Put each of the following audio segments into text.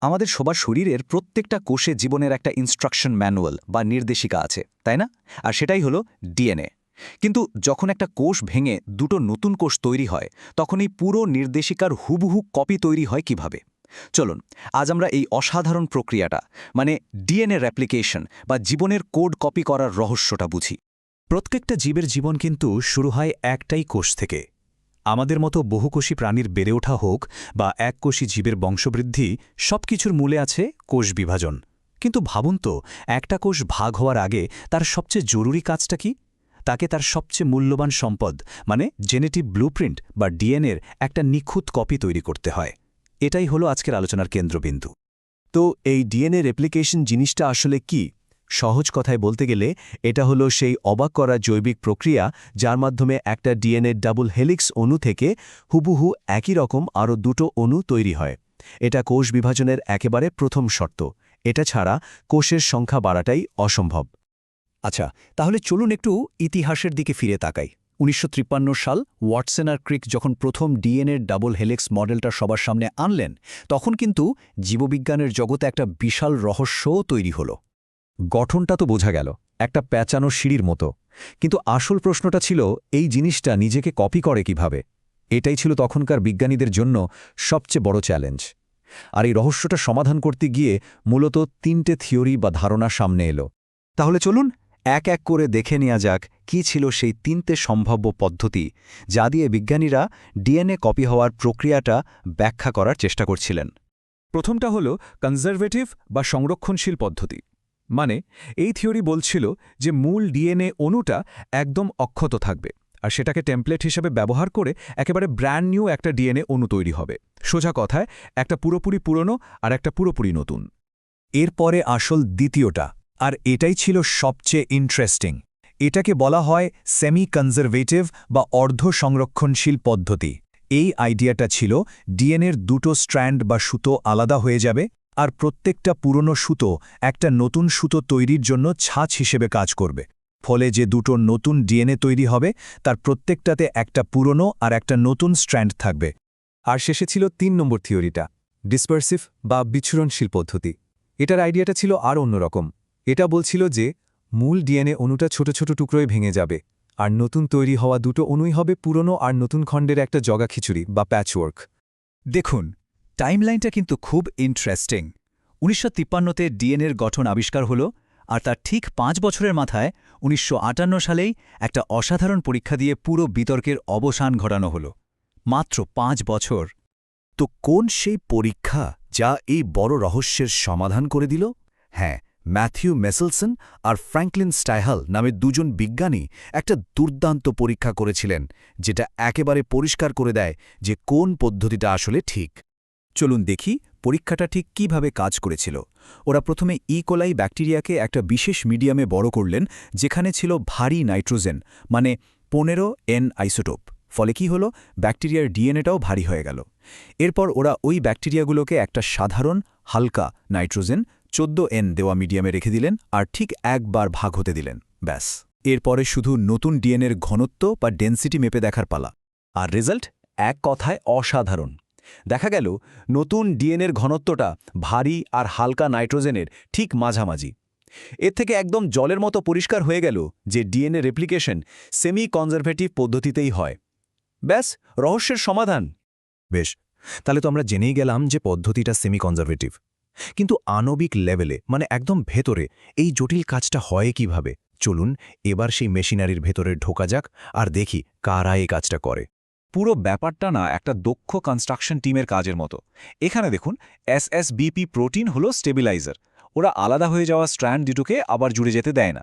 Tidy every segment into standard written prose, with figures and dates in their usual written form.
আমাদের সবার শরীরের প্রত্যেকটা কোষে জীবনের একটা ইনস্ট্রাকশন ম্যানুয়াল বা নির্দেশিকা আছে, তাই না? আর সেটাই হলো ডিএনএ। কিন্তু যখন একটা কোষ ভেঙে দুটো নতুন কোষ তৈরি হয়, তখন এই পুরো নির্দেশিকার হুবহু কপি তৈরি হয় কিভাবে? চলুন, আজ আমরা এই অসাধারণ প্রক্রিয়াটা, মানে ডিএনএ রেপ্লিকেশন বা জীবনের কোড কপি করার রহস্যটা বুঝি। প্রত্যেকটা জীবের জীবন কিন্তু শুরু হয় একটাই কোষ থেকে। আমাদের মতো বহুকোষী প্রাণীর বেড়ে ওঠা হোক বা এককোষী জীবের বংশবৃদ্ধি, সবকিছুর মূলে আছে কোষ বিভাজন। কিন্তু ভাবুন তো, একটা কোষ ভাগ হওয়ার আগে তার সবচেয়ে জরুরি কাজটা কি? তাকে তার সবচেয়ে মূল্যবান সম্পদ, মানে জেনেটিক ব্লুপ্রিন্ট বা ডিএনএর একটা নিখুঁত কপি তৈরি করতে হয়। এটাই হলো আজকের আলোচনার কেন্দ্রবিন্দু। তো এই ডিএনএ রেপ্লিকেশন জিনিসটা আসলে কি? সহজ কথায় বলতে গেলে এটা হলো সেই অবাক করা জৈবিক প্রক্রিয়া যার মাধ্যমে একটা ডিএনএ ডাবল হেলিক্স অণু থেকে হুবহু একই রকম আরও দুটো অণু তৈরি হয়। এটা কোষ বিভাজনের একেবারে প্রথম শর্ত। এটা ছাড়া কোষের সংখ্যা বাড়াটাই অসম্ভব। আচ্ছা, তাহলে চলুন একটু ইতিহাসের দিকে ফিরে তাকাই। ১৯৫৩ সাল ওয়াটসন আর ক্রিক যখন প্রথম ডিএনএর ডাবল হেলিক্স মডেলটা সবার সামনে আনলেন, তখন কিন্তু জীববিজ্ঞানের জগতে একটা বিশাল রহস্যও তৈরি হলো। গঠনটা তো বোঝা গেল, একটা প্যাঁচানো সিঁড়ির মতো। কিন্তু আসল প্রশ্নটা ছিল, এই জিনিসটা নিজেকে কপি করে কিভাবে? এটাই ছিল তখনকার বিজ্ঞানীদের জন্য সবচেয়ে বড় চ্যালেঞ্জ। আর এই রহস্যটা সমাধান করতে গিয়ে মূলত ৩টে থিওরি বা ধারণা সামনে এলো। তাহলে চলুন এক এক করে দেখে নেওয়া যাক কী ছিল সেই ৩টে সম্ভাব্য পদ্ধতি যা দিয়ে বিজ্ঞানীরা ডিএনএ কপি হওয়ার প্রক্রিয়াটা ব্যাখ্যা করার চেষ্টা করছিলেন। প্রথমটা হলো কনজারভেটিভ বা সংরক্ষণশীল পদ্ধতি। মানে এই থিওরি বলছিল যে মূল ডিএনএ অণুটা একদম অক্ষত থাকবে, আর সেটাকে টেমপ্লেট হিসেবে ব্যবহার করে একেবারে ব্র্যান্ড নিউ একটা ডিএনএ অণু তৈরি হবে। সোজা কথায়, একটা পুরোপুরি পুরনো আর একটা পুরোপুরি নতুন। এরপরে আসল দ্বিতীয়টা, আর এটাই ছিল সবচেয়ে ইন্টারেস্টিং। এটাকে বলা হয় সেমি কনজারভেটিভ বা অর্ধ সংরক্ষণশীল পদ্ধতি। এই আইডিয়াটা ছিল ডিএনএর দুটো স্ট্র্যান্ড বা সুতো আলাদা হয়ে যাবে, আর প্রত্যেকটা পুরনো সুতো একটা নতুন সুতো তৈরির জন্য ছাঁচ হিসেবে কাজ করবে। ফলে যে দুটো নতুন ডিএনএ তৈরি হবে তার প্রত্যেকটাতে একটা পুরনো আর একটা নতুন স্ট্র্যান্ড থাকবে। আর শেষে ছিল ৩ নম্বর থিওরিটা, ডিসপারসিভ বা বিচ্ছুরণশীল পদ্ধতি। এটার আইডিয়াটা ছিল আর অন্যরকম। এটা বলছিল যে মূল ডিএনএ অণুটা ছোট ছোট টুকরোয় ভেঙে যাবে, আর নতুন তৈরি হওয়া দুটো অণুই হবে পুরনো আর নতুন খণ্ডের একটা জগাখিচুড়ি বা প্যাচওয়ার্ক। দেখুন, টাইমলাইনটা কিন্তু খুব ইন্টারেস্টিং। ১৯৫৩তে ডিএনএর গঠন আবিষ্কার হলো, আর তার ঠিক ৫ বছরের মাথায় ১৯৫৮ সালেই একটা অসাধারণ পরীক্ষা দিয়ে পুরো বিতর্কের অবসান ঘটানো হলো। মাত্র ৫ বছর। তো কোন সেই পরীক্ষা যা এই বড় রহস্যের সমাধান করে দিল? হ্যাঁ, ম্যাথিউ মেসেলসন আর ফ্র্যাঙ্কলিন স্টাইহাল নামে দুজন বিজ্ঞানী একটা দুর্দান্ত পরীক্ষা করেছিলেন, যেটা একেবারে পরিষ্কার করে দেয় যে কোন পদ্ধতিটা আসলে ঠিক। চলুন দেখি পরীক্ষাটা ঠিক কিভাবে কাজ করেছিল। ওরা প্রথমে ইকোলাই ব্যাকটেরিয়াকে একটা বিশেষ মিডিয়ামে বড় করলেন, যেখানে ছিল ভারী নাইট্রোজেন, মানে 15N আইসোটোপ। ফলে কি হলো, ব্যাকটেরিয়ার ডিএনএটাও ভারী হয়ে গেল। এরপর ওরা ওই ব্যাকটেরিয়াগুলোকে একটা সাধারণ হালকা নাইট্রোজেন 14N দেওয়া মিডিয়ামে রেখে দিলেন, আর ঠিক একবার ভাগ হতে দিলেন, ব্যাস। এরপরে শুধু নতুন ডিএনএর ঘনত্ব বা ডেনসিটি মেপে দেখার পালা। আর রেজাল্ট এক কথায় অসাধারণ। দেখা গেল নতুন ডিএনএর ঘনত্বটা ভারী আর হালকা নাইট্রোজেনের ঠিক মাঝামাঝি। এর থেকে একদম জলের মতো পরিষ্কার হয়ে গেল যে ডিএনএ রেপ্লিকেশন সেমি কনজারভেটিভ পদ্ধতিতেই হয়। ব্যাস, রহস্যের সমাধান। বেশ, তাহলে তো আমরা জেনেই গেলাম যে পদ্ধতিটা সেমি কনজারভেটিভ। কিন্তু আণবিক লেভেলে, মানে একদম ভেতরে, এই জটিল কাজটা হয় কিভাবে? চলুন এবার সেই মেশিনারির ভেতরে ঢোকা যাক আর দেখি কারা এই কাজটা করে। পুরো ব্যাপারটা না একটা দক্ষ কনস্ট্রাকশন টিমের কাজের মতো। এখানে দেখুন, এসএসবিপি প্রোটিন হলো স্টেবিলাইজার। ওরা আলাদা হয়ে যাওয়া স্ট্র্যান্ড দুটোকে আবার জুড়ে যেতে দেয় না।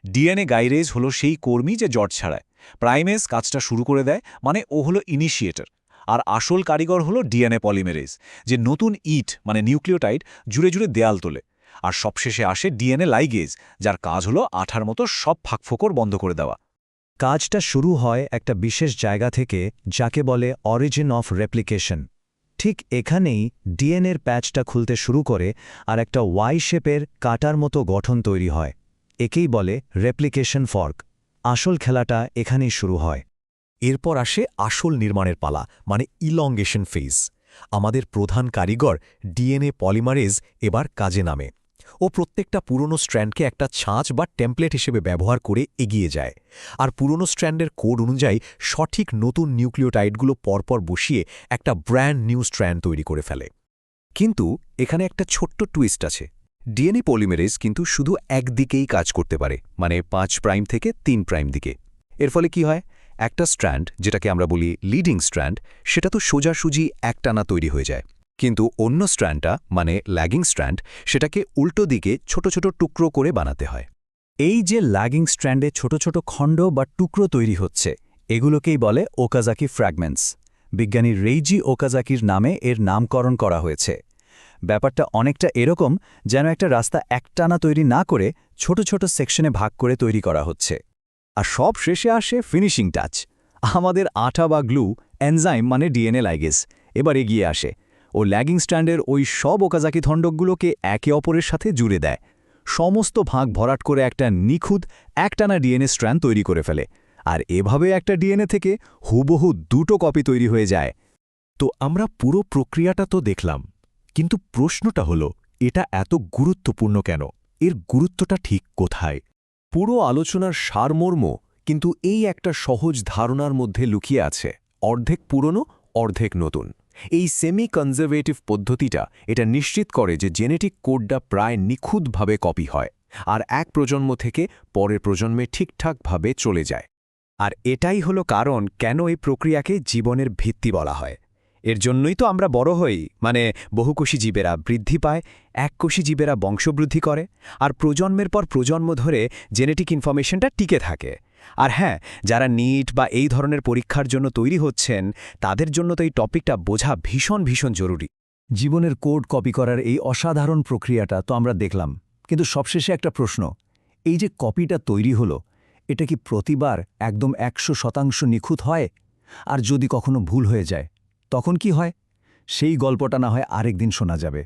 ডিএনএ গাইরেজ হলো সেই কর্মী যে জট ছাড়ায়। প্রাইমেজ কাজটা শুরু করে দেয়, মানে ও হলো ইনিশিয়েটর। আর আসল কারিগর হলো ডিএনএ পলিমেরেজ, যে নতুন ইট মানে নিউক্লিওটাইড জুড়ে জুড়ে দেয়াল তোলে। আর সবশেষে আসে ডিএনএ লাইগেজ, যার কাজ হলো আঠার মতো সব ফাঁকফোকর বন্ধ করে দেওয়া। কাজটা শুরু হয় একটা বিশেষ জায়গা থেকে, যাকে বলে অরিজিন অফ রেপ্লিকেশন। ঠিক এখানেই ডিএনএর প্যাচটা খুলতে শুরু করে আর একটা ওয়াই শেপের কাটার মতো গঠন তৈরি হয়। একেই বলে রেপ্লিকেশন ফর্ক। আসল খেলাটা এখানেই শুরু হয়। এরপর আসে আসল নির্মাণের পালা, মানে ইলংগেশন ফেজ। আমাদের প্রধান কারিগর ডিএনএ পলিমারেজ এবার কাজে নামে। ও প্রত্যেকটা পুরনো স্ট্র্যান্ডকে একটা ছাঁচ বা টেমপ্লেট হিসেবে ব্যবহার করে এগিয়ে যায়, আর পুরনো স্ট্র্যান্ডের কোড অনুযায়ী সঠিক নতুন নিউক্লিওটাইডগুলো পরপর বসিয়ে একটা ব্র্যান্ড নিউ স্ট্র্যান্ড তৈরি করে ফেলে। কিন্তু এখানে একটা ছোট্ট টুইস্ট আছে। ডিএনএ পলিমেরেজ কিন্তু শুধু একদিকেই কাজ করতে পারে, মানে 5 প্রাইম থেকে 3 প্রাইম দিকে। এর ফলে কি হয়, একটা স্ট্র্যান্ড, যেটাকে আমরা বলি লিডিং স্ট্র্যান্ড, সেটা তো সোজাসুজি একটানা তৈরি হয়ে যায়। কিন্তু অন্য স্ট্র্যান্ডটা, মানে ল্যাগিং স্ট্র্যান্ড, সেটাকে উল্টো দিকে ছোট ছোট টুকরো করে বানাতে হয়। এই যে ল্যাগিং স্ট্র্যান্ডে ছোট ছোট খণ্ড বা টুকরো তৈরি হচ্ছে, এগুলোকেই বলে ওকাজাকি ফ্র্যাগমেন্টস। বিজ্ঞানী রেইজি ওকাজাকির নামে এর নামকরণ করা হয়েছে। ব্যাপারটা অনেকটা এরকম যেন একটা রাস্তা একটানা তৈরি না করে ছোট ছোট সেকশনে ভাগ করে তৈরি করা হচ্ছে। আর সব শেষে আসে ফিনিশিং টাচ। আমাদের আঠা বা গ্লু, এনজাইম মানে ডিএনএ লাইগেজ, এবার এগিয়ে আসে ও ল্যাগিং স্ট্র্যান্ডের ওই সব ওকাজাকি খণ্ডগুলোকে একে অপরের সাথে জুড়ে দেয়। সমস্ত ভাগ ভরাট করে একটা নিখুঁত একটানা ডিএনএ স্ট্র্যান্ড তৈরি করে ফেলে। আর এভাবে একটা ডিএনএ থেকে হুবহু 2টো কপি তৈরি হয়ে যায়। তো আমরা পুরো প্রক্রিয়াটা তো দেখলাম, কিন্তু প্রশ্নটা হলো, এটা এত গুরুত্বপূর্ণ কেন? এর গুরুত্বটা ঠিক কোথায়? পুরো আলোচনার সারমর্ম কিন্তু এই একটা সহজ ধারণার মধ্যে লুকিয়ে আছে। অর্ধেক পুরনো, অর্ধেক নতুন। এই সেমি কনজারভেটিভ পদ্ধতিটা এটা নিশ্চিত করে যে জেনেটিক কোডটা প্রায় নিখুঁতভাবে কপি হয়, আর এক প্রজন্ম থেকে পরের প্রজন্মে ঠিকঠাকভাবে চলে যায়। আর এটাই হলো কারণ কেন এই প্রক্রিয়াকে জীবনের ভিত্তি বলা হয়। এর জন্যই তো আমরা বড় হই, মানে বহুকোষী জীবেরা বৃদ্ধি পায়, এককোষী জীবেরা বংশবৃদ্ধি করে, আর প্রজন্মের পর প্রজন্ম ধরে জেনেটিক ইনফরমেশনটা টিকে থাকে। আর হ্যাঁ, যারা নিট বা এই ধরনের পরীক্ষার জন্য তৈরি হচ্ছেন, তাদের জন্য তো এই টপিকটা বোঝা ভীষণ ভীষণ জরুরি। জীবনের কোড কপি করার এই অসাধারণ প্রক্রিয়াটা তো আমরা দেখলাম, কিন্তু সবশেষে একটা প্রশ্ন, এই যে কপিটা তৈরি হলো, এটা কি প্রতিবার একদম 100% নিখুঁত হয়? আর যদি কখনো ভুল হয়ে যায়, তখন কি হয়? সেই গল্পটা না হয় আরেকদিন শোনা যাবে।